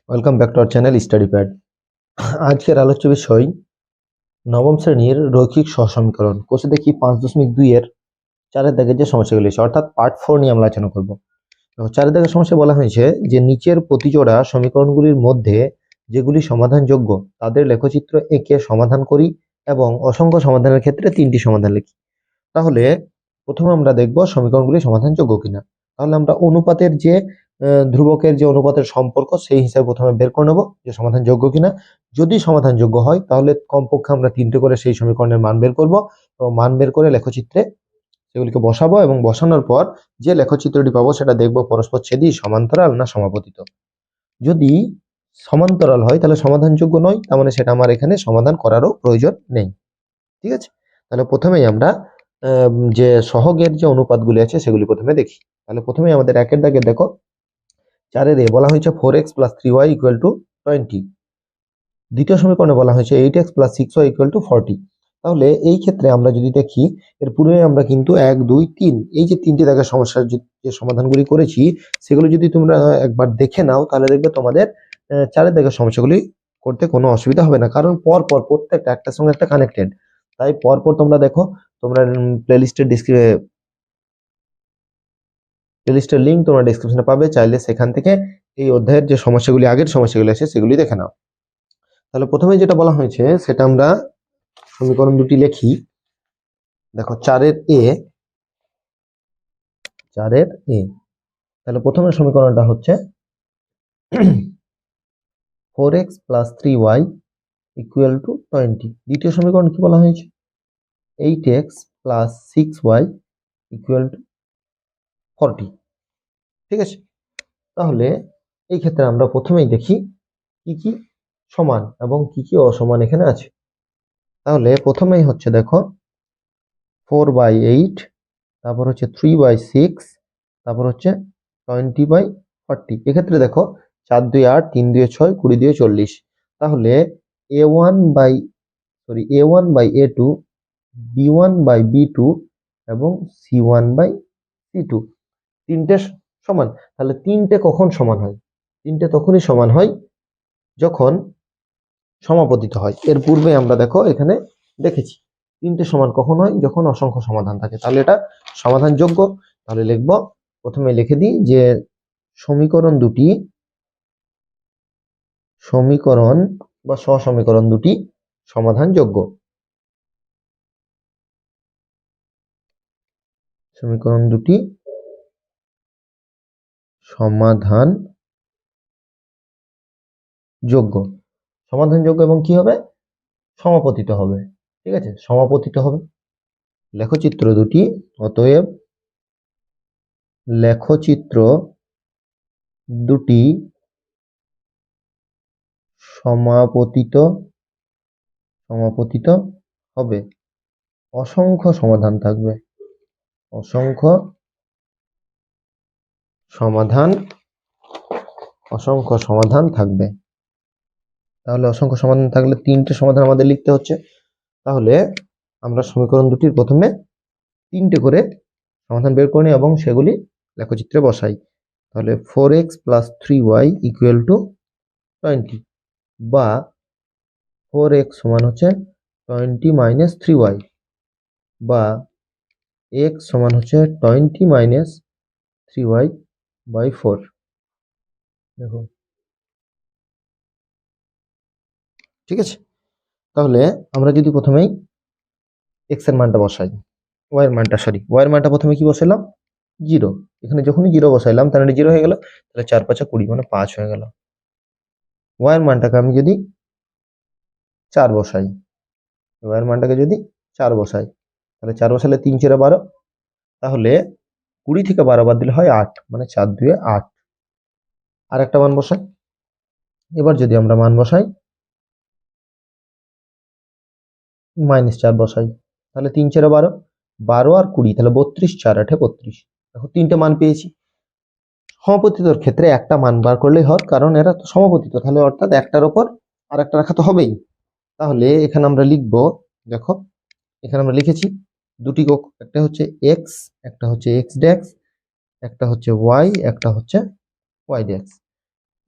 Welcome back to our channel study pad. আজকের আলোচ্য বিষয় নবম শ্রেণীর রৈখিক সহসমীকরণ। কোষে দেখি 5.2 এর 4 দাগের যে সমস্যাগুলি আছে অর্থাৎ পার্ট 4 নিয়ে আমরা আলোচনা করব। 4 দাগের সমস্যা বলা হয়েছে যে নিচের প্রতিজোড়া সমীকরণগুলির মধ্যে যেগুলি সমাধানযোগ্য তাদের লেখচিত্র এঁকে সমাধান করি এবং অসংখ্য সমাধানের ক্ষেত্রে 3টি সমাধান লিখি। তাহলে প্রথমে আমরা দেখব সমীকরণগুলি সমাধানযোগ্য কিনা। তাহলে আমরা অনুপাতের যে ধ্রুবকের যে অনুপাতের সম্পর্ক সেই হিসাবে প্রথমে বের করে নেব যে সমাধানযোগ্য কিনা। যদি সমাধানযোগ্য হয় তাহলে কমপক্ষে আমরা 3টে করে সেই সমীকরণের মান বের করব এবং মান বের করে লেখচিত্রে সেগুলিকে বসাবো এবং বসানোর পর যে লেখচিত্রটি পাবো সেটা দেখব পরস্পরচ্ছেদী, সমান্তরাল না সমাপতিত। যদি সমান্তরাল হয় তাহলে সমাধানযোগ্য নয়, তার মানে সেটা আমার এখানে সমাধান করারও প্রয়োজন নেই। ঠিক আছে, তাহলে প্রথমেই আমরা যে সহগের যে অনুপাতগুলি আছে সেগুলি প্রথমে দেখি। তাহলে প্রথমেই আমাদের একের দাগে দেখো 4 এ বলা হয়েছে 4x + 3y = 20। দ্বিতীয় সমীকরণে বলা হয়েছে 8x + 6y = 40। তাহলে এই ক্ষেত্রে আমরা যদি দেখি এর পূর্বে আমরা কিন্তু 1 2 3 এই যে 3টি দাগের সমস্যার যে সমাধানগুলি করেছি সেগুলো যদি তোমরা একবার দেখে নাও তাহলে দেখবে তোমাদের 4 দাগের সমস্যাগুলি করতে কোনো অসুবিধা হবে না, কারণ পর পর প্রত্যেকটা একটার সঙ্গে একটা কানেক্টেড। তাই পর পর তোমরা দেখো, তোমরা প্লেলিস্টের লিংক তোমরা ডেসক্রিপশনে পাবে, চাইলে সেখান থেকে এই অধ্যায়ের যে সমস্যাগুলি আগের সমস্যাগুলি আছে সেগুলি দেখে নাও। তাহলে প্রথমে যেটা বলা হয়েছে সেটা আমরা সমীকরণ দুটি লিখি। দেখো 4 এ তাহলে প্রথমে সমীকরণটা হচ্ছে 4x + 3y = 20। দ্বিতীয় সমীকরণ কি বলা হয়েছে 8x + 6y = 40। ঠিক আছে, তাহলে এই ক্ষেত্রে আমরা প্রথমেই দেখি কি কি সমান এবং কি কি অসমান এখানে আছে। তাহলে প্রথমেই হচ্ছে দেখো 4/8, তারপর হচ্ছে 3/6, তারপর হচ্ছে 20/40। এক্ষেত্রে দেখো 4 2 8, 3 2 6, 20 2 40। তাহলে a1/a2, b1/b2 এবং c1/c2 তিনটে সমান। তাহলে তিনটে কখন সমান হয়? তিনটে তখনই সমান হয় যখন সমাপতিত হয়। এর পূর্বে আমরা দেখো এখানে দেখেছি তিনটে সমান কখন হয়, যখন অসংখ্য সমাধান থাকে। তাহলে এটা সমাধানযোগ্য। তাহলে লিখব, প্রথমে লিখে দিই যে সমীকরণ বা সহসমীকরণ দুটি সমাধানযোগ্য। সমীকরণ দুটি সমাধানযোগ্য এবং কি হবে, সমাপতিত হবে। ঠিক আছে, সমাপতিত হবে। লেখচিত্র দুটি, অতএব লেখচিত্র দুটি সমাপতিত হবে। অসংখ্য সমাধান থাকবে, অসংখ্য সমাধান থাকবে। তাহলে অসংখ্য সমাধান থাকলে তিনটে সমাধান আমাদের লিখতে হচ্ছে। তাহলে আমরা সমীকরণ দুটির প্রথমে তিনটে করে সমাধান বের করি এবং সেগুলি লেখচিত্রে বসাই। তাহলে 4x + 3y = 20 বা 4x সমান হচ্ছে 20 - 3y বা x সমান হচ্ছে 20 - 3y/4। দেখো, ঠিক আছে। তাহলে আমরা যদি প্রথমেই x এর মানটা বসাই, y এর মানটা প্রথমে কি বসালাম 0। এখানে যখনই 0 বসাইলাম তাহলে 0 হয়ে গেল। তাহলে 4 5 20 মানে 5 হয়ে গেল। y এর মানটাকে আমি যদি 4 বসাই, y এর মানটাকে যদি 4 বসাই, তাহলে 4 বসালে 3 4 12। তাহলে 20 থেকে 12 বাদ দিলে হয় 8, মানে 4 2 8। আর একটা মান বসাই। এবার যদি আমরা মান বসাই -4 বসাই, তাহলে 3 4 12, 12 আর 20, তাহলে 32, 4 8 32। দেখো তিনটে মান পেয়েছি। সমাপতিতর ক্ষেত্রে একটা মান বার করলেই হয়, কারণ এরা তো সমাপতিত, তাহলে অর্থাৎ একটার উপর আর একটা রাখা তো হবেই। তাহলে এখানে আমরা লিখব, দেখো এখানে আমরা লিখেছি দুটি একটা হচ্ছে x, একটা হচ্ছে x ড্যাশ, একটা হচ্ছে y, একটা হচ্ছে y ড্যাশ।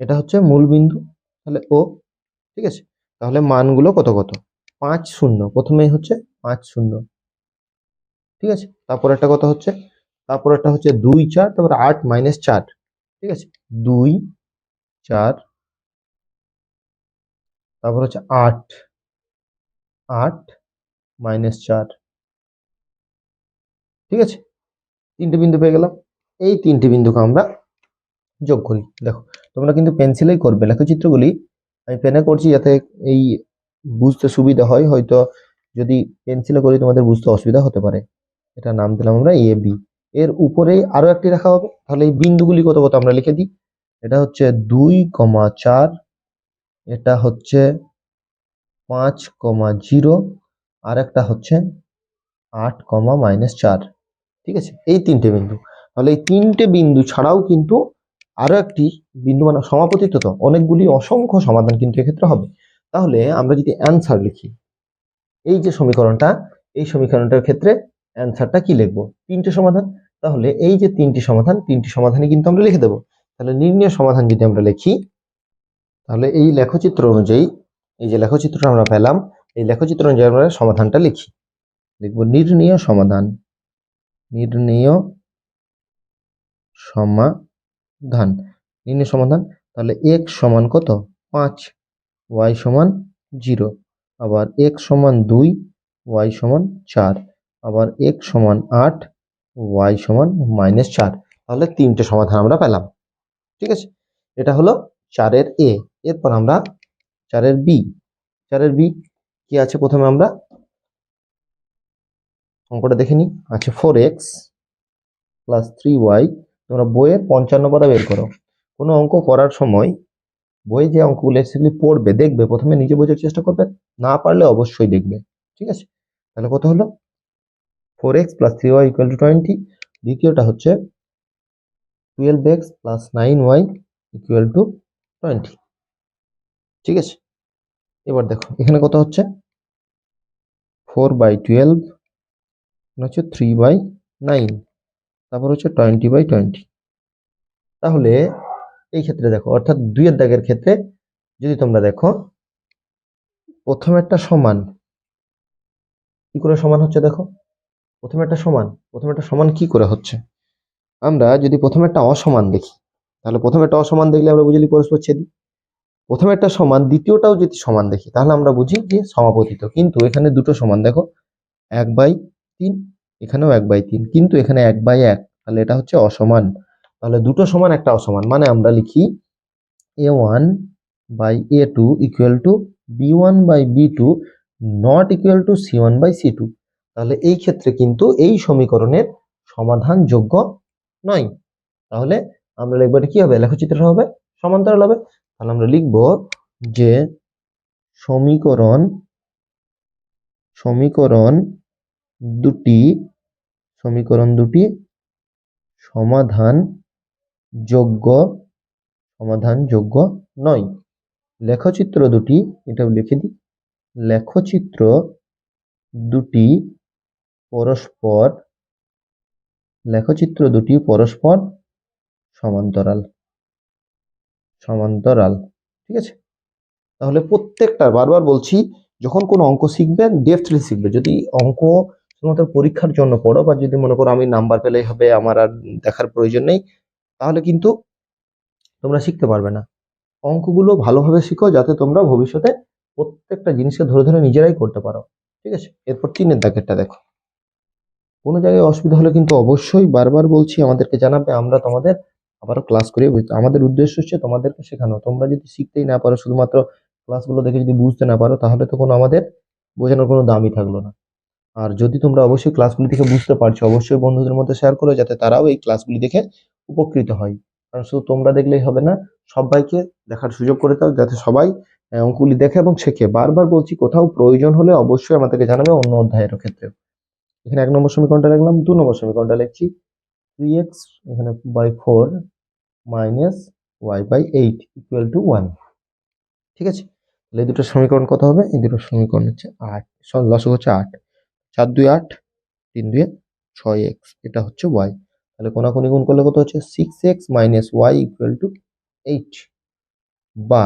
এটা হচ্ছে মূল বিন্দু, তাহলে ও। ঠিক আছে, তাহলে মানগুলো কত কত, 5 0, প্রথমেই হচ্ছে 5 0। ঠিক আছে, তারপর একটা কত হচ্ছে, তারপর একটা হচ্ছে 2 4, তারপর 8 -4। ঠিক আছে, 2 4, তারপর হচ্ছে 8 8 -4। ঠিক আছে, তিনটে বিন্দু পেয়ে গেলাম। এই তিনটে বিন্দুকে আমরা যোগ করি। দেখো, তোমরা কিন্তু পেন্সিলেই করবে লেখচিত্রগুলি, আমি পেনে করছি যাতে এই বুঝতে সুবিধা হয়। হয়তো যদি পেন্সিলে করি তোমাদের বুঝতে অসুবিধা হতে পারে। এটা নাম দিলাম আমরা এ বি। এর উপরেই আরো একটি রেখা হবে, তাহলে এই বিন্দুগুলি কত কত আমরা লিখে দিই। এটা হচ্ছে 2,4, এটা হচ্ছে 5,0, আর একটা হচ্ছে 8,-4। ঠিক আছে, এই তিনটে বিন্দু। তাহলে এই তিনটে বিন্দু ছাড়াও কিন্তু আরো একটি বিন্দু, মানে সমাপতিত তো অনেকগুলি অসংখ্য সমাধান কিন্তু এক্ষেত্রে হবে। তাহলে আমরা যদি অ্যান্সার লিখি, এই যে সমীকরণটা, এই সমীকরণটার ক্ষেত্রে অ্যান্সারটা কি লিখবো, তিনটে সমাধান। তাহলে এই যে তিনটি সমাধান, তিনটি সমাধানই কিন্তু আমরা লিখে দেবো। তাহলে নির্ণয় সমাধান যদি আমরা লিখি, তাহলে এই লেখচিত্র অনুযায়ী, এই যে লেখচিত্রটা আমরা পেলাম, এই লেখচিত্র অনুযায়ী আমরা সমাধানটা লিখি। লিখবো নির্ণয় সমাধান, নির্ণয় সমাধান, নির্ণয় সমাধান। তাহলে x সমান কত, 5, y সমান 0, আবার x সমান 2, y সমান 4, আবার x সমান 8, y সমান -4। তাহলে তিনটে সমাধান আমরা পেলাম। ঠিক আছে, এটা হলো 4-এর এ। এরপর আমরা 4-এর বি। 4-এর বি কি আছে, প্রথমে আমরা অঙ্কটা দেখে নিই। আছে 4x + 3y। তোমরা বইয়ের 55 পাতা বের করো। কোনো অঙ্ক করার সময় বই যে অঙ্কগুলো সেগুলি পড়বে, দেখবে, প্রথমে নিজে বোঝার চেষ্টা করবে, না পারলে অবশ্যই দেখবে। ঠিক আছে, তাহলে কত হলো, 4x + 3y = 20। দ্বিতীয়টা হচ্ছে 12x + 9y = 20। ঠিক আছে, এবার দেখো এখানে কত হচ্ছে, 4/12 হচ্ছে 3/9, তারপর হচ্ছে 20/20। তাহলে এই ক্ষেত্রে দেখো, অর্থাৎ 2 এর দাগের ক্ষেত্রে যদি তোমরা দেখো, প্রথম একটা সমান কি করে সমান হচ্ছে, দেখো প্রথমে একটা সমান, প্রথমে একটা সমান কি করে হচ্ছে। আমরা যদি প্রথমে একটা অসমান দেখি, তাহলে প্রথমে একটা অসমান দেখলে আমরা বুঝলি পরস্পর ছেদি। প্রথমে একটা সমান, দ্বিতীয়টাও যদি সমান দেখি, তাহলে আমরা বুঝি যে সমাপতিত। কিন্তু এখানে দুটো সমান, দেখো 1/3, এখানেও 1/3, কিন্তু এখানে 1/1, তাহলে এটা হচ্ছে অসমান। তাহলে দুটো সমান একটা অসমান, মানে আমরা লিখি a1/a2 = b1/b2 not equal to c1/c2। তাহলে এই ক্ষেত্রে কিন্তু এই সমীকরণের সমাধান যোগ্য নয়। তাহলে আমরা লিখবো, এটা কি হবে, লেখচিত্র হবে সমান্তরাল হবে। তাহলে আমরা লিখবো যে সমীকরণ সমীকরণ দুটি সমাধান যোগ্য নয়। লেখচিত্র দুটি, এটা লিখে দিই, লেখচিত্র দুটি পরস্পর সমান্তরাল। ঠিক আছে, তাহলে প্রত্যেকটা, বারবার বলছি, যখন কোনো অঙ্ক শিখবে ডেপথলি শিখবে। যদি অঙ্ক শুধুমাত্র পরীক্ষার জন্য পড়ো, বা যদি মনে করো আমি নাম্বার পেলেই হবে, আমার আর দেখার প্রয়োজন নেই, তাহলে কিন্তু তোমরা শিখতে পারবে না। অঙ্কগুলো ভালোভাবে শিখো, যাতে তোমরা ভবিষ্যতে প্রত্যেকটা জিনিসকে ধরে ধরে নিজেরাই করতে পারো। ঠিক আছে, এরপর 3-এর দাগেরটা দেখো। কোনো জায়গায় অসুবিধা হলে কিন্তু অবশ্যই, বারবার বলছি, আমাদেরকে জানাবে, আমরা তোমাদের আবারও ক্লাস করিয়ে বুঝতে। আমাদের উদ্দেশ্য হচ্ছে তোমাদেরকে শেখানো। তোমরা যদি শিখতেই না পারো, শুধুমাত্র ক্লাসগুলো দেখে যদি বুঝতে না পারো, তাহলে তো কোনো আমাদের বোঝানোর কোনো দামই থাকলো না। আর যদি তোমরা অবশ্যই ক্লাসগুলি দেখে বুঝতে পারছো, অবশ্যই বন্ধুদের মধ্যে শেয়ার করো, যাতে তারাও এই ক্লাসগুলি দেখে উপকৃত হয়। কারণ শুধু তোমরা দেখলেই হবে না, সবাইকে দেখার সুযোগ করে দাও, যাতে সবাই অঙ্কগুলি দেখে এবং শেখে। বারবার বলছি, কোথাও প্রয়োজন হলে অবশ্যই আমাদেরকে জানাবে, অন্য অধ্যায়ের ক্ষেত্রে। এখানে 1 নম্বর সমীকরণটা লিখলাম, 2 নম্বর সমীকরণটা লিখছি, 3x এখানে বাই 4 মাইনাস y/8 = 1। ঠিক আছে, তাহলে এই দুটো সমীকরণ কত হবে, এই দুটো সমীকরণ হচ্ছে 8, লসক হচ্ছে 8, 4 2 8, 3 2 6x, এটা হচ্ছে y। তাহলে কোনাকুনি গুণ করলে কত হচ্ছে, 6x - y = 8। বা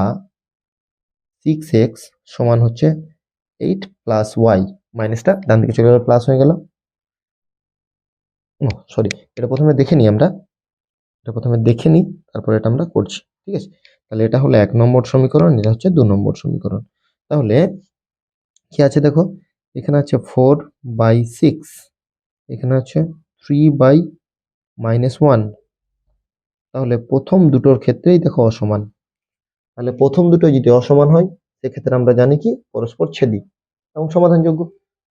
6x সমান হচ্ছে 8 প্লাস ওয়াই, মাইনাসটা ডান দিকে চলে গেল, প্লাস হয়ে গেল। সরি, এটা প্রথমে দেখে নিই আমরা, তারপর এটা আমরা করছি। ঠিক আছে, তাহলে এটা হলো 1 নম্বর সমীকরণ, এটা হচ্ছে 2 নম্বর সমীকরণ। তাহলে কি আছে দেখো, এখানে আছে 4/6, এখানে আছে 3/-1। তাহলে প্রথম দুটোর ক্ষেত্রেই দেখো অসমান। তাহলে প্রথম দুটো যদি অসমান হয় সেক্ষেত্রে আমরা জানি কি পরস্পর ছেদি এবং সমাধানযোগ্য।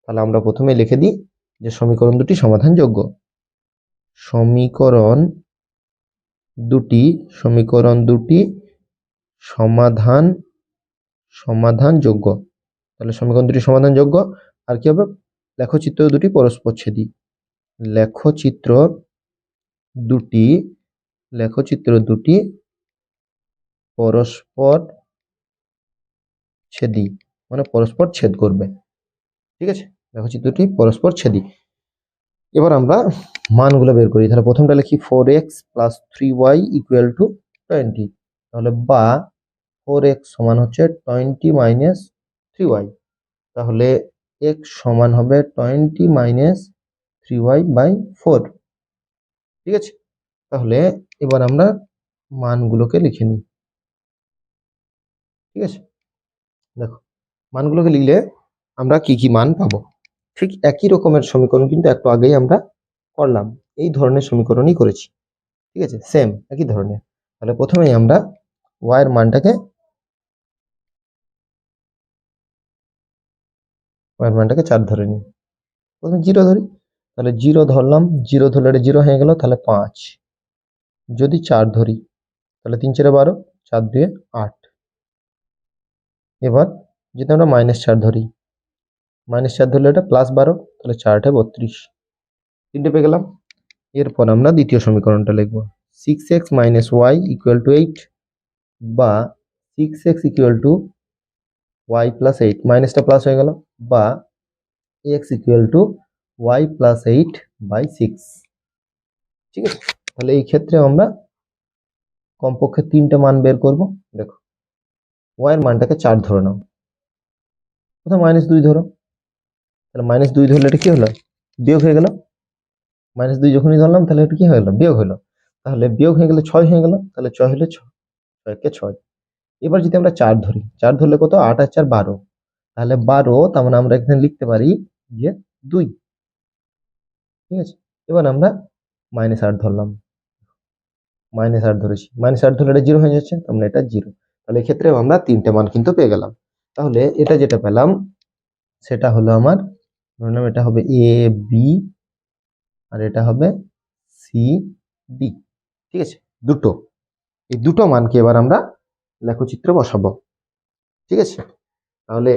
তাহলে আমরা প্রথমে লিখে দিই যে সমীকরণ দুটি সমাধানযোগ্য। সমীকরণ দুটি সমাধানযোগ্য। তাহলে সমীকরণ দুটি সমাধানযোগ্য। আর কি হবে, লেখচিত্র দুটি পরস্পর ছেদি। লেখচিত্র দুটি পরস্পর ছেদি, মানে পরস্পর ছেদ করবে। ঠিক আছে, লেখচিত্রটি পরস্পর ছেদি। এবার আমরা মানগুলো বের করি। তাহলে প্রথমটা লিখি 4x plus 3y equal to 20। তাহলে বা 4x সমান হচ্ছে 20 মাইনাস 3y। তাহলে x সমান হবে 20 মাইনাস 3y/4। ঠিক আছে, তাহলে এবার আমরা মানগুলোকে লিখে নিই। ঠিক আছে, দেখো মানগুলোকে লিখলে আমরা কি কি মান পাবো। ঠিক একই রকমের সমীকরণ কিন্তু একটু আগেই আমরা করলাম, এই ধরনের সমীকরণই করেছি। ঠিক আছে, সেম একই ধরনের। তাহলে প্রথমেই আমরা y এর মানটাকে 4 ধরে নিই। প্রথমে 0 ধরি, তাহলে 0 ধরলাম, 0 ধরলে এটা 0 হয়ে গেল, তাহলে 5। যদি 4 ধরি তাহলে 3 4 12, 4 2 8। এবার যদি আমরা -4 ধরি, -4 ধরলে এটা +12, তাহলে 4 8 32, 3টে পেয়ে গেলাম। এরপর আমরা দ্বিতীয় সমীকরণটা লিখব, 6x - y = 8 বা 6x = y + 8, মাইনাসটা প্লাস হয়ে গেল, বা x = y + 8/6। ঠিক আছে, তাহলে এই ক্ষেত্রে আমরা কমপক্ষে 3টে মান বের করব। দেখো y এর মানটাকে 4 ধরে নাও, কোথাও -2 ধরো, তাহলে -2 ধরলে এটা কি হলো, বিয়োগ হয়ে গেল। -2 যখনই ধরলাম তাহলে এটা কি হয়ে গেল, বিয়োগ হলো। তাহলে বিয়োগ হয়ে গেলে 6 হয়ে গেল, তাহলে 6 হলে 6 কে 6। এবার যদি আমরা 4 ধরি, 4 ধরলে কত, 8 আর 4 12, তাহলে 12, তার মানে আমরা এখানে লিখতে পারি যে 2। ঠিক আছে, এবার আমরা -8 ধরলাম, -8 ধরেছি, -8 ধরলে এটা 0 হয়ে যাচ্ছে, তার মানে এটা 0। তাহলে এক্ষেত্রে আমরা 3টে মান কিন্তু পেয়ে গেলাম। তাহলে এটা যেটা পেলাম সেটা হলো আমার, ধরে নাও এটা হবে এ বি আর এটা হবে সি ডি। ঠিক আছে, এই দুটো মানকে এবার আমরা লেখচিত্রে বসাবো। ঠিক আছে, তাহলে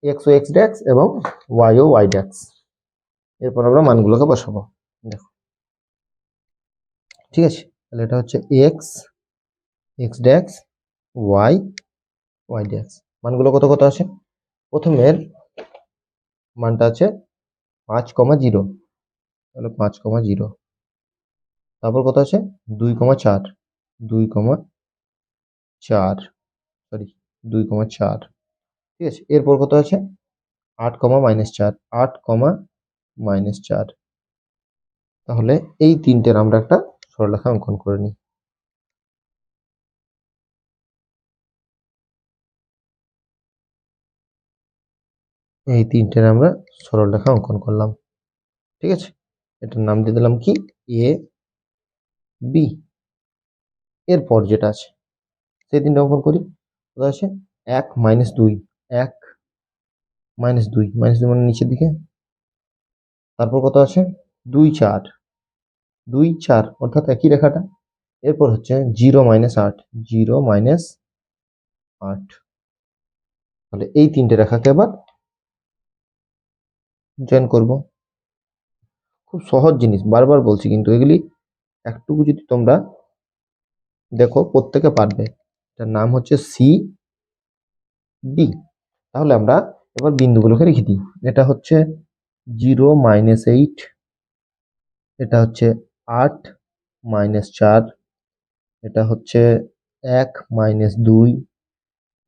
এক্স ও এক্স ড্যাক্স এবং ওয়াই ও ওয়াই ড্যাক্স, এরপর আমরা মানগুলোকে বসাবো। দেখো, ঠিক আছে, তাহলে এটা হচ্ছে এক্স ড্যাক্স, ওয়াই ড্যাক্স। মানগুলো কত কত আছে, প্রথমের মানটা আছে 5,0, তাহলে 5,0। তারপর কত আছে 2,4, 2,4, সরি 2,4। ঠিক আছে, এরপর কত আছে 8,-4, 8,-4। তাহলে এই তিনটের আমরা একটা সরলরেখা অঙ্কন করে নিই। এই তিনটের আমরা সরলরেখা অঙ্কন করলাম। ঠিক আছে, এটার নাম দিয়ে দিলাম কি, এ বি। এরপর যেটা আছে সেই তিনটা অঙ্কন করি। কত আছে 1 - 2, 1 - 2, মানে নিচের দিকে। তারপর কত আছে 2 4, 2 4, অর্থাৎ একই রেখাটা। এরপর হচ্ছে 0 - 8, 0 - 8। তাহলে এই তিনটে রেখাকে এবার জয়েন করব। খুব সহজ জিনিস, বারবার বলছি, কিন্তু এগুলি একটুকু যদি তোমরা দেখো প্রত্যেকে পারবে। এটার নাম হচ্ছে সি ডি। তাহলে আমরা এবার বিন্দুগুলোকে রেখে দিই। এটা হচ্ছে 0 - 8, এটা হচ্ছে 8 - 4, এটা হচ্ছে 1 - 2,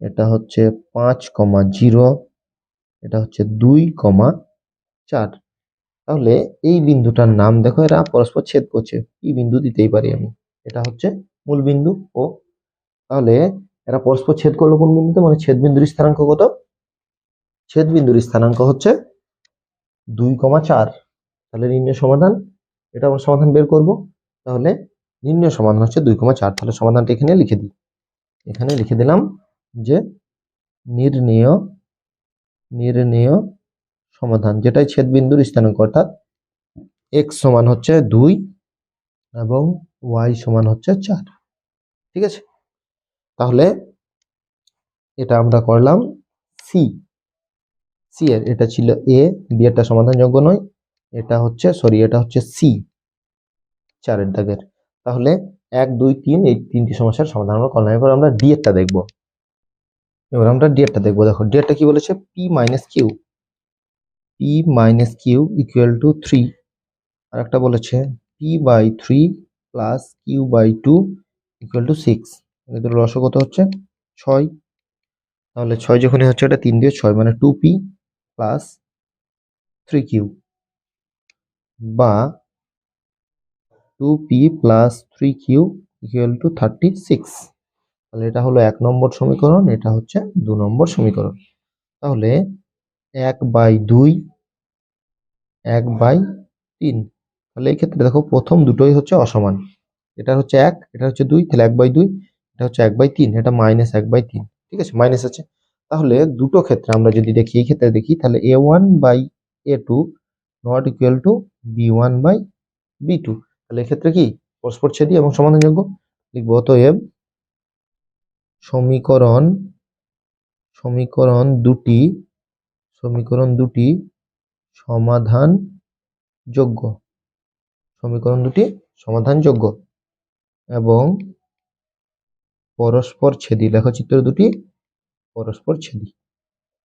এটা হচ্ছে 5,0, এটা হচ্ছে 2,4। তাহলে এই বিন্দুটার নাম দেখো, এরা পরস্পর ছেদ করছে, কি বিন্দু দিতেই পারি আমি, এটা হচ্ছে মূল বিন্দু ও। তাহলে এরা পরস্পর ছেদ করলো কোন বিন্দুতে, মানে ছেদ বিন্দুর স্থানাঙ্ক কত? ছেদ বিন্দুর স্থানাঙ্ক হচ্ছে 2,4। তাহলে নির্ণয় সমাধান, এটা আমরা সমাধান বের করব। তাহলে নির্ণয় সমাধান হচ্ছে 2,4। তাহলে সমাধানটা এখানে লিখে দিই, এখানে লিখে দিলাম যে নির্ণেয় নির্ণেয় সমাধান, যেটাই ছেদ বিন্দুর স্থানাঙ্ক, অর্থাৎ x সমান হচ্ছে 2 এবং y সমান হচ্ছে 4। ঠিক আছে, তাহলে এটা আমরা করলাম সি। সি এর এটা ছিল এ, বি এরটা সমাধানযোগ্য নয়, এটা হচ্ছে এটা হচ্ছে সি 4 দাগের। তাহলে 1, 2, 3 এই তিনটি সমস্যার সমাধান আমরা করলাম। এবার আমরা ডি এরটা দেখবো। দেখো ডি এরটা কি বলেছে, P minus Q equal to 3। আর একটা বলেছে p/3 plus q/2 equal to 6। এদের লসও কত হচ্ছে 6। তাহলে 6 যখনই হচ্ছে, এটা 3 দিয়ে 6 মানে 2p প্লাস 3q, বা 2p plus 3q equal to 36। তাহলে এটা হলো 1 নম্বর সমীকরণ, এটা হচ্ছে 2 নম্বর সমীকরণ। তাহলে 1/2 1/3। তাহলে এই ক্ষেত্রে দেখো প্রথম দুটোই হচ্ছে অসমান, এটা হচ্ছে 1, এটা হচ্ছে 2, তাহলে 1/2, এটা হচ্ছে 1/3, এটা -1/3। ঠিক আছে, মাইনাস আছে। তাহলে দুটো ক্ষেত্রে আমরা যদি দেখি, এই ক্ষেত্রে দেখি, তাহলে a1/a2 not equal two b1/b2। তাহলে এক্ষেত্রে কি পরস্পরচ্ছেদী এবং সমাধানযোগ্য, লিখবো অতএব সমীকরণ সমীকরণ দুটি সমাধানযোগ্য সমাধানযোগ্য এবং পরস্পরচ্ছেদী। লেখচিত্র দুটি পরস্পরচ্ছেদী।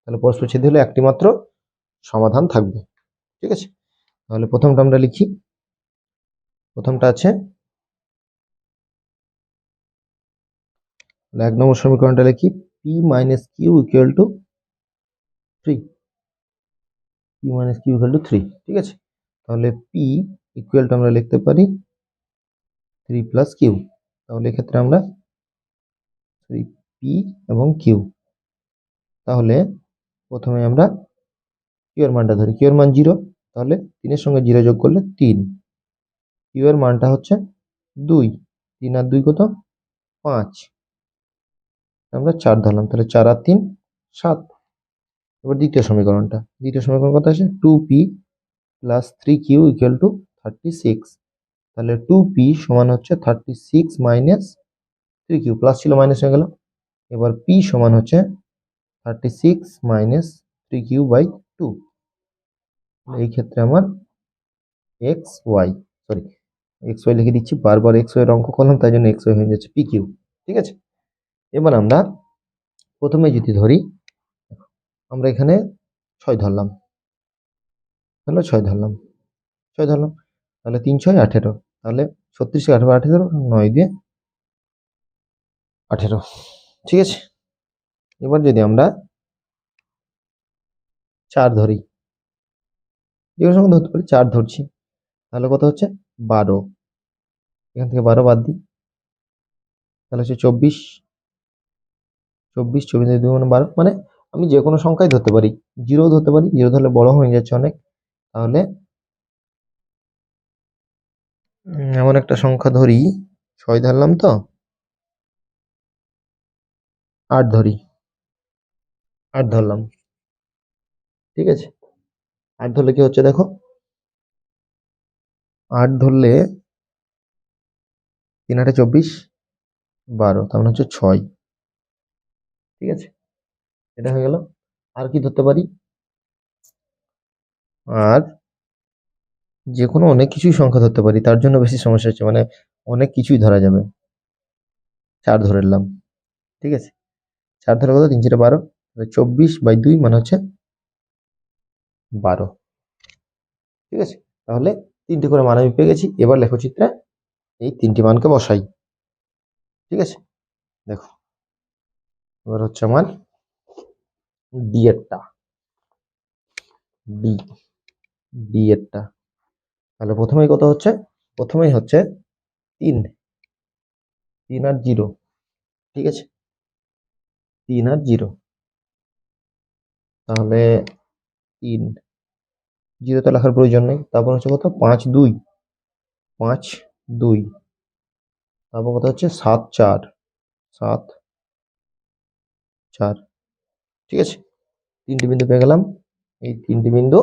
তাহলে পরস্পরচ্ছেদী হলে একটি মাত্র সমাধান থাকবে। ঠিক আছে, তাহলে প্রথমটা আমরা লিখি। প্রথমটা আছে 1 নম্বর সমীকরণটা লিখি, p minus Q equal to 3। ঠিক আছে, তাহলে p ইকুয়াল টু আমরা লিখতে পারি 3 প্লাস কিউ। তাহলে এক্ষেত্রে আমরা 3p এবং কিউ। তাহলে প্রথমে আমরা কিউ এর মানটা ধরি, কিউ এর মান 0, তাহলে 3 এর সঙ্গে 0 যোগ করলে 3। কিউ এর মানটা হচ্ছে 2, 3 আর 2 কত 5, আমরা 4 ধরলাম, তাহলে 4 আর 3 7। এবার দ্বিতীয় সমীকরণ কত আছে, 2p plus 3q equal to 36। তাহলে 2p সমান হচ্ছে 36 মাইনাস 3q, প্লাস ছিল মাইনাস হয়ে গেল। এবার p সমান হচ্ছে 36 মাইনাস 3q/2। এই ক্ষেত্রে আমার xy লিখে দিচ্ছি, বারবার xy এর অঙ্ক করলাম, তাই জন্য xy হয়ে যাচ্ছে pq। ঠিক আছে, এবার আমরা প্রথমে যদি ধরি, আমরা এখানে 6 ধরলাম, তাহলে 6 ধরলাম, তাহলে 3 6 18। তাহলে 36 18 18, 9 দিয়ে 18। ঠিক আছে, এবার যদি আমরা 4 ধরি, যে কোনো সংখ্যা ধরতে পারি, 4 ধরছি, তাহলে কত হচ্ছে 12। এখান থেকে 12 বাদ দিই, তাহলে হচ্ছে 24। 24 2 মানে 12, মানে আমি যে কোনো সংখ্যাই ধরতে পারি, 0 ধরতে পারি, 0 ধরলে বড় হয়ে যাচ্ছে অনেক। তাহলে এমন একটা সংখ্যা ধরি, 6 ধরলাম তো, 8 ধরি, 8 ধরলাম। ঠিক আছে, 8 ধরলে কি হচ্ছে দেখো, 8 ধরলে 3 8 24, 12, তার মানে হচ্ছে 6। ঠিক আছে, এটা হয়ে গেল। আর কি ধরতে পারি, আর যে কোনো অনেক কিছুই সংখ্যা ধরতে পারি, তার জন্য বেশি সমস্যা হচ্ছে, মানে অনেক কিছুই ধরা যাবে। 4 ধরে নিলাম। ঠিক আছে, 4 ধরে কত, 3 4 12, 24/2 মানে হচ্ছে 12। ঠিক আছে, তাহলে 3টি করে মান আমি পেয়ে গেছি। এবার লেখচিত্রে এই 3টি মানকে বসাই। ঠিক আছে, দেখো এবার হচ্ছে আমার ডি এরটা, ডি ডি এরটা। তাহলে প্রথমেই কত হচ্ছে? প্রথমেই হচ্ছে 3, 3 আর 0, ঠিক আছে, 3 আর 0। তাহলে 3, 0 তো লেখার প্রয়োজন নেই। তারপর হচ্ছে কত? 5 2, 5 2। তারপর কত হচ্ছে? 7 4, 7 4, ঠিক আছে। 3টি বিন্দু পেয়ে গেলাম। এই 3টি বিন্দু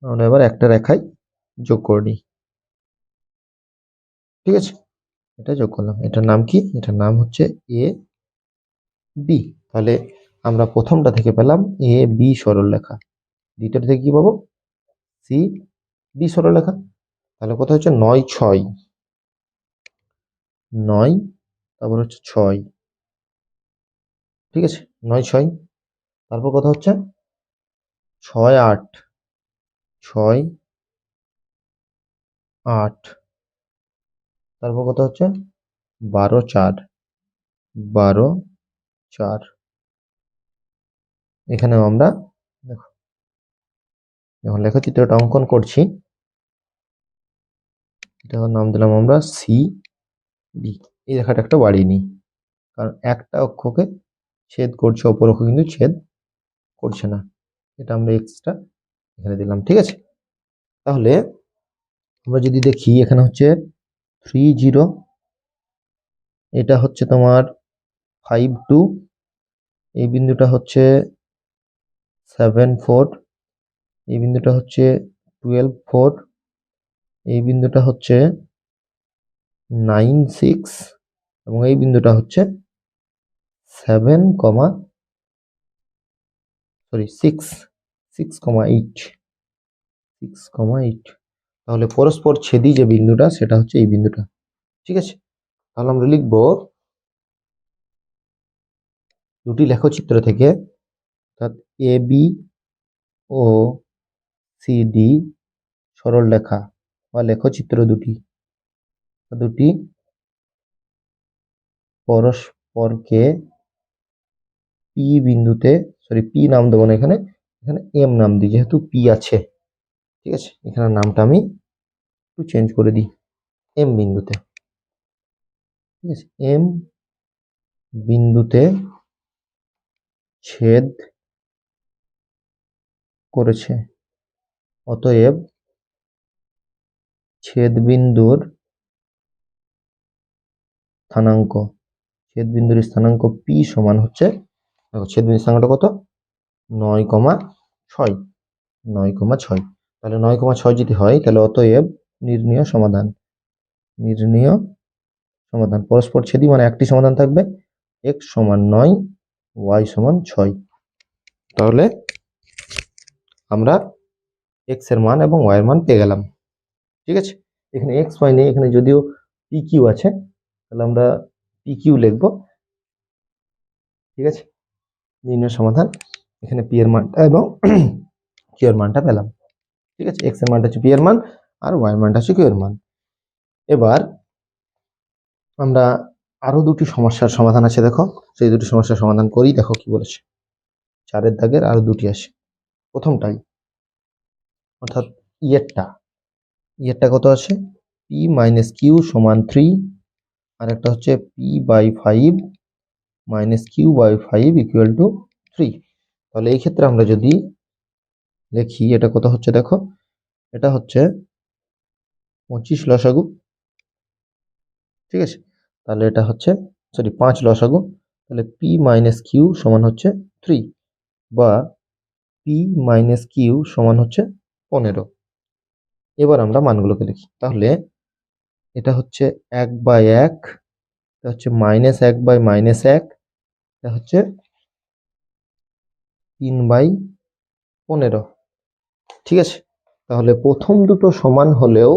আমরা এবার একটা রেখায় যোগ করে নিই, ঠিক আছে। এটা যোগ করলাম। এটার নাম কি? এটার নাম হচ্ছে এ বি। তাহলে আমরা প্রথমটা থেকে পেলাম এ বি সরলরেখা, দ্বিতীয়টা থেকে কি পাবো? সি ডি সরলরেখা। তাহলে কত হচ্ছে? 9 6, 9, তারপর হচ্ছে 6, ঠিক আছে, 9 6। তারপর কত হচ্ছে? 6 8, 6 8। তারপর কত হচ্ছে? 12 4, 12 4। এখানেও আমরা দেখো যখন লেখচিত্রটা অঙ্কন করছি, এটার নাম দিলাম আমরা সি ডি। এই রেখাটা একটা বাড়িয়ে নিই, কারণ একটা অক্ষকে ছেদ করছে, অপর অক্ষ কিন্তু ছেদ করছে না। এটা আমরা এক্সট্রা এখানে দিলাম, ঠিক আছে। তাহলে আমরা যদি দেখি এখানে হচ্ছে 3 0, এটা হচ্ছে তোমার 5 2, এই বিন্দুটা হচ্ছে 7 4, এই বিন্দুটা হচ্ছে 12 4, এই বিন্দুটা হচ্ছে 9 6, এবং এই বিন্দুটা হচ্ছে 7 6 6,8, 6,8। তাহলে পরস্পর ছেদি যে বিন্দুটা সেটা হচ্ছে এই বিন্দুটা, ঠিক আছে। তাহলে আমরা লিখবো দুটি লেখচিত্র থেকে, অর্থাৎ A B O C D সরলরেখা বা লেখচিত্র দুটি দুটি পরস্পরকে পি বিন্দুতে, সরি পি নাম দেবো না, এখানে এখানে এম নাম দিই, যেহেতু পি আছে, ঠিক আছে। এখানে নামটা আমি একটু চেঞ্জ করে দিই, এম বিন্দুতে, ঠিক আছে, এম বিন্দুতে ছেদ করেছে। অতএব ছেদ বিন্দুর স্থানাঙ্ক, ছেদ বিন্দুর স্থানাঙ্ক পি সমান হচ্ছে, দেখো ছেদ বিন্দুর স্থানাঙ্কটা কত? 9,6, 9,6। তাহলে 9,6 যদি হয়, তাহলে অতএব নির্ণীয় সমাধান, নির্ণীয় সমাধান পরস্পর ছেদি মানে একটি সমাধান থাকবে, x সমান 9, y সমান 6। তাহলে আমরা x এর মান এবং y এর মান পেয়ে গেলাম, ঠিক আছে। এখানে x y নেই, এখানে যদিও পি কিউ আছে, তাহলে আমরা পি কিউ লিখবো, ঠিক আছে। নির্ণয় সমাধান, এখানে পি এর মানটা এবং কিউ এর মানটা পেলাম, ঠিক আছে। x এর মানটা হচ্ছে পি এর মান, আর y এর মানটা হচ্ছে কিউ এর মান। এবার আমরা আরো দুটি সমস্যার সমাধান আছে, দেখো সেই দুটি সমস্যার সমাধান করি। দেখো কি বলেছে, 4 দাগের আরো দুটি আসে। প্রথমটাই, অর্থাৎ ইয়েরটা কত আছে? পি মাইনাস কিউ সমান 3, আর একটা হচ্ছে P by 5 minus Q by 5 equal to 3। তাহলে এই ক্ষেত্রে আমরা যদি লিখি, এটা কত হচ্ছে? দেখো এটা হচ্ছে 25 লসাগু, ঠিক আছে। তাহলে এটা হচ্ছে, সরি 5 লসাগু। তাহলে পি মাইনাস কিউ সমান হচ্ছে 3, বা পি মাইনাস কিউ সমান হচ্ছে 15। এবার আমরা মানগুলোকে লিখি। তাহলে এটা হচ্ছে 1/1, এটা হচ্ছে -1/-1, এটা হচ্ছে 3/15, ঠিক আছে। তাহলে প্রথম দুটো সমান হলেও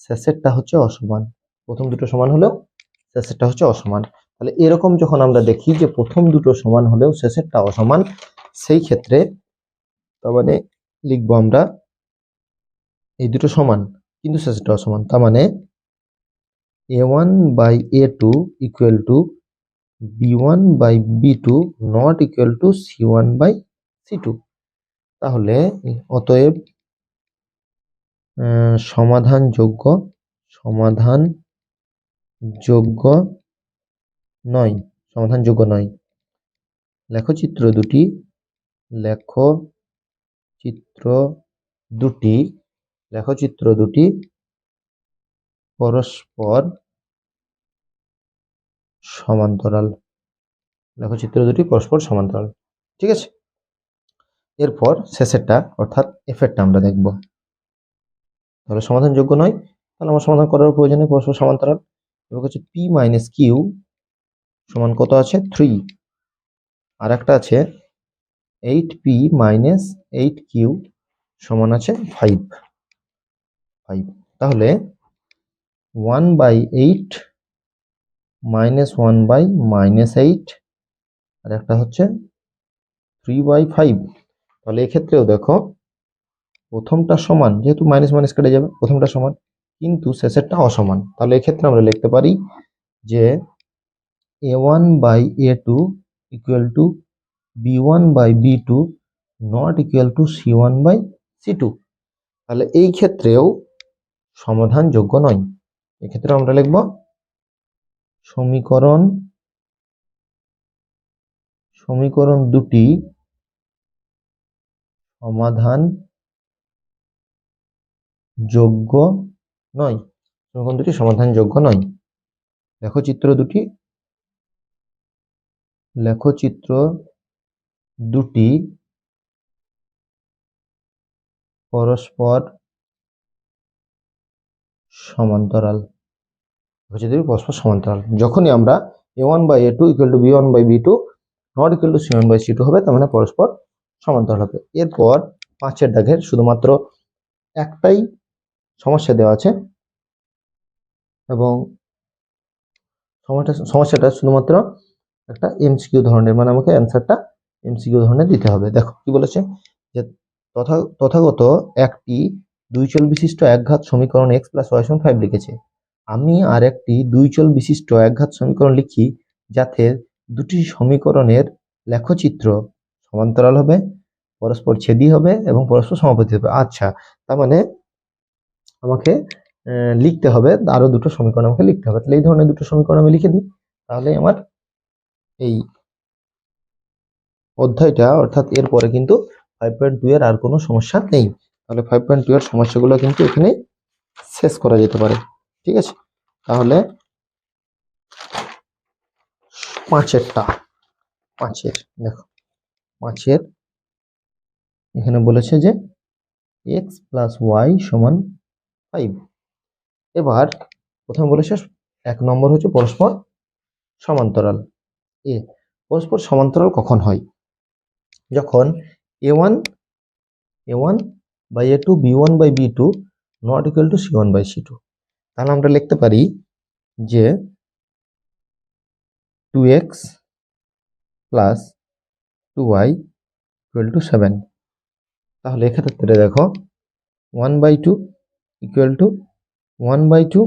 শেষেরটা হচ্ছে অসমান, প্রথম দুটো সমান হলেও শেষেরটা হচ্ছে অসমান। তাহলে এরকম যখন আমরা দেখি যে প্রথম দুটো সমান হলেও শেষেরটা অসমান, সেই ক্ষেত্রে তার মানে লিখবো আমরা এই দুটো সমান কিন্তু শেষেরটা অসমান, তার মানে a1 by a2 equal to b1 by b2 not equal to c1 by c2। তাহলে অতএব সমাধানযোগ্য নয়, সমাধানযোগ্য নয়। লেখচিত্র দুটি পরস্পর সমান্তরাল। ঠিক আছে, এরপর শেষেরটা অর্থাৎ এফেরটা আমরা দেখব। তাহলে সমাধানযোগ্য নয়, তাহলে আমার সমাধান করার প্রয়োজনে পরস্পর সমান্তরাল। এবার হচ্ছে p মাইনাস কিউ সমান কত আছে 3, আর একটা আছে 8p মাইনাস 8q সমান আছে 5। তাহলে 1/8 মাইনাস 1/-8 আর একটা হচ্ছে 3/5। তাহলে এক্ষেত্রেও দেখো প্রথমটা সমান, যেহেতু মাইনাস মাইনাস কেটে যাবে, প্রথমটা সমান কিন্তু শেষেরটা অসমান। তাহলে এক্ষেত্রে আমরা লিখতে পারি যে a1/a2 equal to b1/b2 not equal two c1/c2। তাহলে এই ক্ষেত্রেও সমাধানযোগ্য নয়। এক্ষেত্রে আমরা লিখব সমীকরণ দুটি সমাধানযোগ্য নয়। লেখচিত্র দুটি পরস্পর সমান্তরাল। যখনই আমরা a1/a2 equal to b1/b2 not equal two c1/c2 হবে, তার মানে পরস্পর সমান্তরাল হবে। এরপর 5 দাগের শুধুমাত্র একটাই সমস্যা দেওয়া আছে এবং সমস্যাটা শুধুমাত্র একটা এমসিকিউ ধরনের, মানে আমাকে অ্যান্সারটা এমসিকিউ ধরনের দিতে হবে। দেখো কি বলেছে, যে তথাগত একটি দুই চল বিশিষ্ট একঘাত সমীকরণ x প্লাস y সমান 5 লিখেছে। আমি আর একটি দুই চল বিশিষ্ট একঘাত সমীকরণ লিখি যাতে দুটি সমীকরণের লেখচিত্র সমান্তরাল হবে, পরস্পর ছেদি হবে এবং পরস্পর সমাপতি হবে। আচ্ছা, তার মানে আমাকে লিখতে হবে আরো দুটো সমীকরণ আমাকে লিখতে হবে। তাহলে এই ধরনের দুটো সমীকরণ আমি লিখে দিই, তাহলে আমার এই অধ্যায়টা অর্থাৎ এরপরে কিন্তু 5.2 এর আর কোনো সমস্যা নেই। তাহলে 5.2 এর সমস্যাগুলো কিন্তু এখানে শেষ করা যেতে পারে। ঠিক আছে, তাহলে পাঁচের এখানে বলেছে যে x প্লাস y সমান 5। এবার প্রথমে বলেছে 1 নম্বর হচ্ছে পরস্পর সমান্তরাল। পরস্পর সমান্তরাল কখন হয়? যখন a1 by a2 b1 by b2 not equal to c1 by c2। তাহলে আমরা লিখতে পারি যে 2x plus 2y equal to 7। তাহলে এক্ষেত্রে দেখো 1/2 equal to 1/2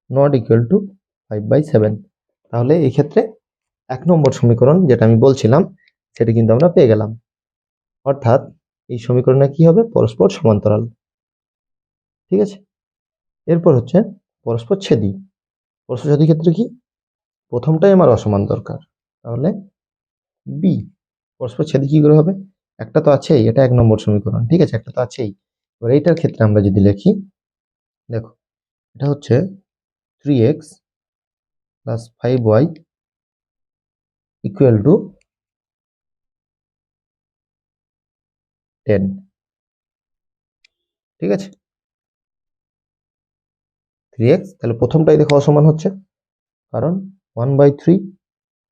not equal two 5/7। তাহলে এই ক্ষেত্রে 1 নম্বর সমীকরণ যেটা আমি বলছিলাম সেটা কিন্তু আমরা পেয়ে গেলাম। অর্থাৎ এই সমীকরণে কি হবে? পরস্পর সমান্তরাল। ঠিক আছে, এরপর হচ্ছে পরস্পর ছেদি। পরস্পর ছেদি ক্ষেত্রে কি? প্রথমটাই আমার অসমান দরকার, তাহলে বি। পরস্পর ছেদি কি করে হবে? একটা তো আছেই, এটা 1 নম্বর সমীকরণ। ঠিক আছে, একটা তো আছেই। এবার এইটার ক্ষেত্রে আমরা যদি লিখি, দেখো এটা হচ্ছে 3x plus 5y equal to 10। ঠিক আছে, 3x, তাহলে প্রথমটাই দেখো অসমান হচ্ছে, কারণ 1/3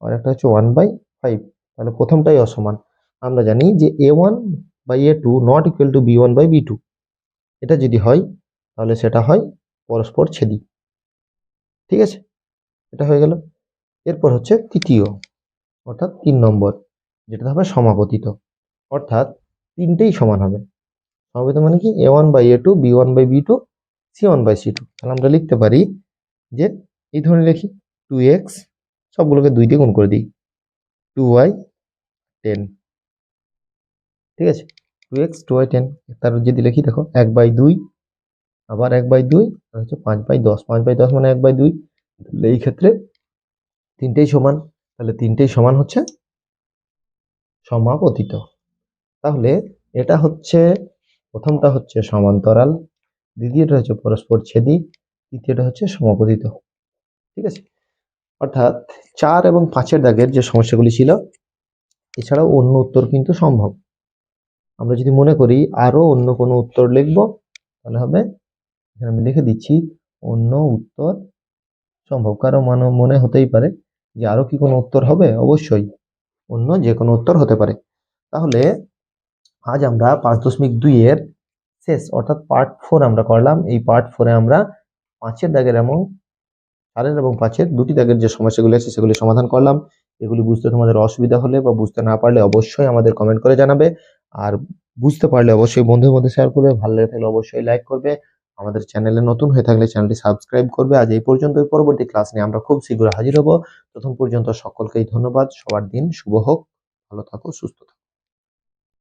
আর একটা হচ্ছে 1/5। তাহলে প্রথমটাই অসমান। আমরা জানি যে a1/a2 not equal two b1/b2। এটা যদি হয় তাহলে সেটা হয় পরস্পর ছেদি। ঠিক আছে, এটা হয়ে গেল। এরপর হচ্ছে তৃতীয় অর্থাৎ 3 নম্বর, যেটা হবে সমাপতিত, অর্থাৎ তিনটেই সমান হবে। সমাপতিত মানে কি? a1/a2 b1/b2 c1/c2। তাহলে আমরা লিখতে পারি যে এই ধরনের লিখি 2x, সবগুলোকে 2 দিয়ে গুণ করে দিই, 2y 10, ঠিক আছে, 2x 2y 10। তার যদি লিখি দেখো 1/2, আবার 1/2, আর হচ্ছে 5/10, 5/10 মানে 1/2। তাহলে এই ক্ষেত্রে তিনটেই সমান, তাহলে তিনটেই সমান হচ্ছে সমাপতিত। তাহলে এটা হচ্ছে, প্রথমটা হচ্ছে সমান্তরাল, দ্বিতীয়টা হচ্ছে পরস্পর ছেদি, তৃতীয়টা হচ্ছে সমাপতিত, ঠিক আছে। অর্থাৎ 4 এবং 5-এর দাগের যে সমস্যাগুলি ছিল, এছাড়াও অন্য উত্তর কিন্তু সম্ভব। আমরা যদি মনে করি আরো অন্য কোনো উত্তর লিখব, তাহলে হবে, এখানে আমি লিখে দিচ্ছি অন্য উত্তর সম্ভব। কারো মনে হতেই পারে যে আরো কি কোনো উত্তর হবে, অবশ্যই অন্য যে কোনো উত্তর হতে পারে। তাহলে আজ আমরা 5.2 এর শেষ অর্থাৎ পার্ট 4 আমরা করলাম। এই পার্ট 4-এ আমরা 5-এর দাগের এবং 4-এর এবং 5-এর দুটি দাগের যে সমস্যাগুলি আছে সেগুলি সমাধান করলাম। এগুলি বুঝতে তোমাদের অসুবিধা হলে বা বুঝতে না পারলে অবশ্যই আমাদের কমেন্ট করে জানাবে। আর বুঝতে পারলে অবশ্যই বন্ধুদের মধ্যে শেয়ার করবে, ভালো লেগে থাকলে অবশ্যই লাইক করবে, আমাদের চ্যানেলে নতুন হয়ে থাকলে চ্যানেলটি সাবস্ক্রাইব করবে। আজ এই পর্যন্ত, পরবর্তী ক্লাস নিয়ে আমরা খুব শীঘ্র হাজির হব। প্রথম পর্যন্ত সকলকেই ধন্যবাদ। সবার দিন শুভ হোক, ভালো থাকো, সুস্থ থাকো।